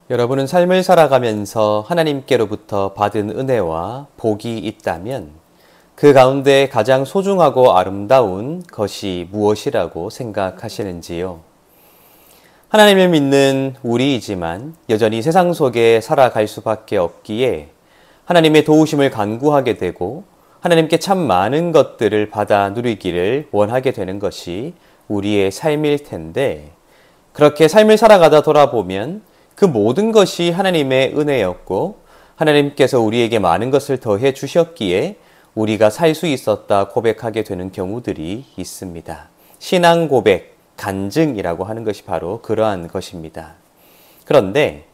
여러분은 삶을 살아가면서 하나님께로부터 받은 은혜와 복이 있다면 그 가운데 가장 소중하고 아름다운 것이 무엇이라고 생각하시는지요? 하나님을 믿는 우리이지만 여전히 세상 속에 살아갈 수밖에 없기에 하나님의 도우심을 간구하게 되고 하나님께 참 많은 것들을 받아 누리기를 원하게 되는 것이 우리의 삶일 텐데, 그렇게 삶을 살아가다 돌아보면 그 모든 것이 하나님의 은혜였고 하나님께서 우리에게 많은 것을 더해 주셨기에 우리가 살 수 있었다 고백하게 되는 경우들이 있습니다. 신앙 고백, 간증이라고 하는 것이 바로 그러한 것입니다. 그런데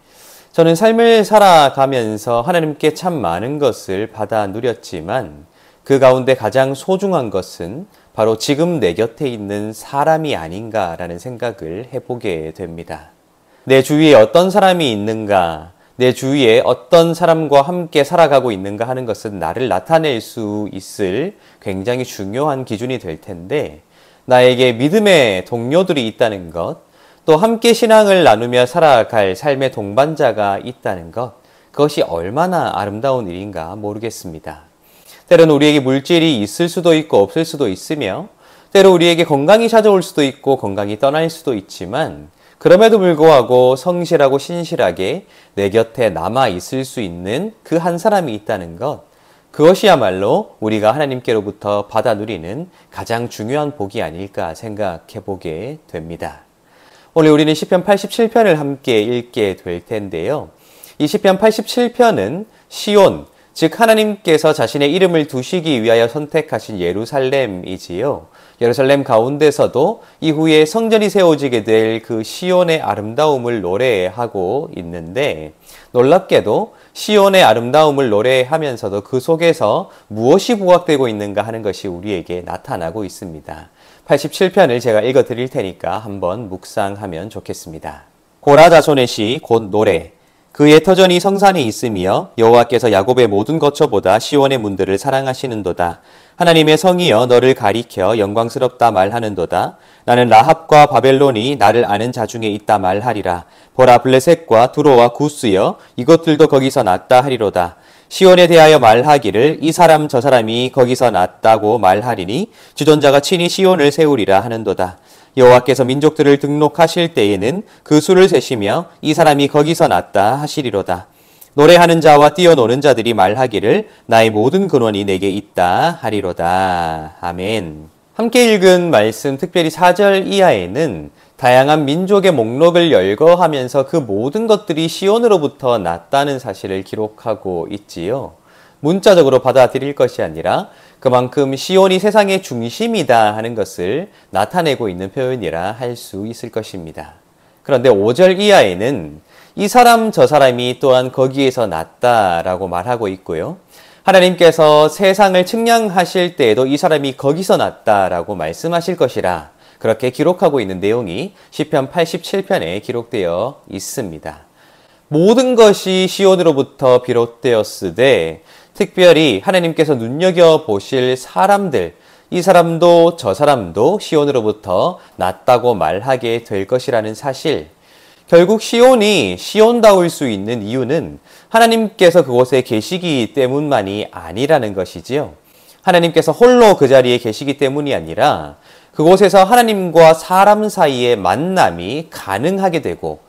저는 삶을 살아가면서 하나님께 참 많은 것을 받아 누렸지만 그 가운데 가장 소중한 것은 바로 지금 내 곁에 있는 사람이 아닌가라는 생각을 해보게 됩니다. 내 주위에 어떤 사람이 있는가, 내 주위에 어떤 사람과 함께 살아가고 있는가 하는 것은 나를 나타낼 수 있을 굉장히 중요한 기준이 될 텐데, 나에게 믿음의 동료들이 있다는 것, 또 함께 신앙을 나누며 살아갈 삶의 동반자가 있다는 것, 그것이 얼마나 아름다운 일인가 모르겠습니다. 때로는 우리에게 물질이 있을 수도 있고 없을 수도 있으며, 때로 우리에게 건강이 찾아올 수도 있고 건강이 떠날 수도 있지만, 그럼에도 불구하고 성실하고 신실하게 내 곁에 남아 있을 수 있는 그 한 사람이 있다는 것, 그것이야말로 우리가 하나님께로부터 받아 누리는 가장 중요한 복이 아닐까 생각해 보게 됩니다. 오늘 우리는 시편 87편을 함께 읽게 될 텐데요. 이 시편 87편은 시온, 즉 하나님께서 자신의 이름을 두시기 위하여 선택하신 예루살렘이지요. 예루살렘 가운데서도 이후에 성전이 세워지게 될 그 시온의 아름다움을 노래하고 있는데, 놀랍게도 시온의 아름다움을 노래하면서도 그 속에서 무엇이 부각되고 있는가 하는 것이 우리에게 나타나고 있습니다. 87편을 제가 읽어 드릴 테니까 한번 묵상하면 좋겠습니다. 고라 자손의 시 곧 노래. 그의 터전이 성산에 있으며 여호와께서 야곱의 모든 거처보다 시온의 문들을 사랑하시는도다. 하나님의 성이여 너를 가리켜 영광스럽다 말하는도다. 나는 라합과 바벨론이 나를 아는 자 중에 있다 말하리라. 보라 블레셋과 두로와 구스여 이것들도 거기서 났다 하리로다. 시온에 대하여 말하기를 이 사람 저 사람이 거기서 났다고 말하리니 주전자가 친히 시온을 세우리라 하는도다. 여호와께서 민족들을 등록하실 때에는 그 수를 세시며 이 사람이 거기서 났다 하시리로다. 노래하는 자와 뛰어노는 자들이 말하기를 나의 모든 근원이 내게 있다 하리로다. 아멘. 함께 읽은 말씀, 특별히 4절 이하에는 다양한 민족의 목록을 열거하면서 그 모든 것들이 시온으로부터 났다는 사실을 기록하고 있지요. 문자적으로 받아들일 것이 아니라 그만큼 시온이 세상의 중심이다 하는 것을 나타내고 있는 표현이라 할 수 있을 것입니다. 그런데 5절 이하에는 이 사람 저 사람이 또한 거기에서 났다라고 말하고 있고요. 하나님께서 세상을 측량하실 때에도 이 사람이 거기서 났다라고 말씀하실 것이라 그렇게 기록하고 있는 내용이 시편 87편에 기록되어 있습니다. 모든 것이 시온으로부터 비롯되었으되 특별히 하나님께서 눈여겨보실 사람들, 이 사람도 저 사람도 시온으로부터 났다고 말하게 될 것이라는 사실, 결국 시온이 시온다울 수 있는 이유는 하나님께서 그곳에 계시기 때문만이 아니라는 것이지요. 하나님께서 홀로 그 자리에 계시기 때문이 아니라 그곳에서 하나님과 사람 사이의 만남이 가능하게 되고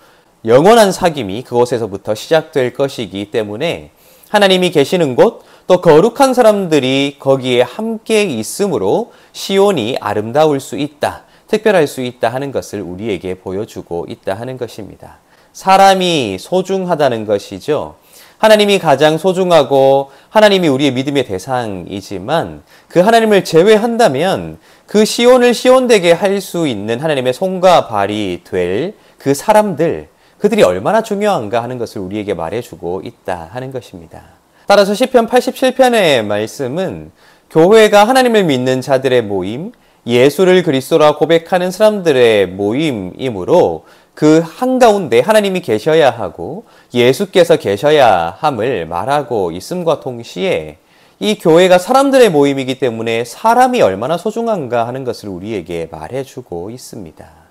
영원한 사귐이 그곳에서부터 시작될 것이기 때문에 하나님이 계시는 곳, 또 거룩한 사람들이 거기에 함께 있으므로 시온이 아름다울 수 있다, 특별할 수 있다 하는 것을 우리에게 보여주고 있다 하는 것입니다. 사람이 소중하다는 것이죠. 하나님이 가장 소중하고 하나님이 우리의 믿음의 대상이지만 그 하나님을 제외한다면 그 시온을 시온되게 할 수 있는 하나님의 손과 발이 될 그 사람들, 그들이 얼마나 중요한가 하는 것을 우리에게 말해주고 있다 하는 것입니다. 따라서 시편 87편의 말씀은 교회가 하나님을 믿는 자들의 모임, 예수를 그리스도라 고백하는 사람들의 모임이므로 그 한가운데 하나님이 계셔야 하고 예수께서 계셔야 함을 말하고 있음과 동시에 이 교회가 사람들의 모임이기 때문에 사람이 얼마나 소중한가 하는 것을 우리에게 말해주고 있습니다.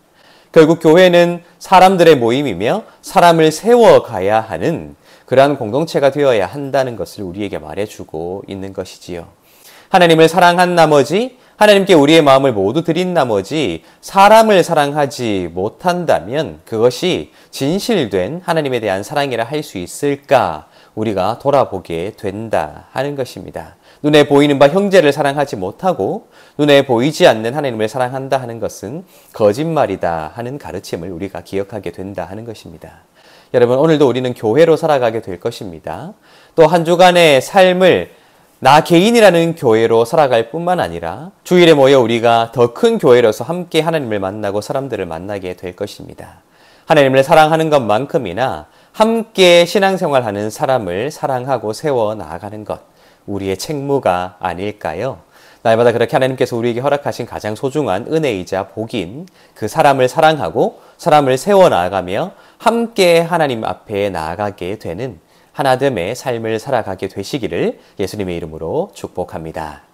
결국 교회는 사람들의 모임이며 사람을 세워가야 하는 그러한 공동체가 되어야 한다는 것을 우리에게 말해주고 있는 것이지요. 하나님을 사랑한 나머지, 하나님께 우리의 마음을 모두 드린 나머지 사람을 사랑하지 못한다면 그것이 진실된 하나님에 대한 사랑이라 할 수 있을까? 우리가 돌아보게 된다 하는 것입니다. 눈에 보이는 바 형제를 사랑하지 못하고 눈에 보이지 않는 하나님을 사랑한다 하는 것은 거짓말이다 하는 가르침을 우리가 기억하게 된다 하는 것입니다. 여러분, 오늘도 우리는 교회로 살아가게 될 것입니다. 또 한 주간의 삶을 나 개인이라는 교회로 살아갈 뿐만 아니라 주일에 모여 우리가 더 큰 교회로서 함께 하나님을 만나고 사람들을 만나게 될 것입니다. 하나님을 사랑하는 것만큼이나 함께 신앙생활하는 사람을 사랑하고 세워 나아가는 것, 우리의 책무가 아닐까요? 날마다 그렇게 하나님께서 우리에게 허락하신 가장 소중한 은혜이자 복인 그 사람을 사랑하고 사람을 세워 나아가며 함께 하나님 앞에 나아가게 되는 하나됨의 삶을 살아가게 되시기를 예수님의 이름으로 축복합니다.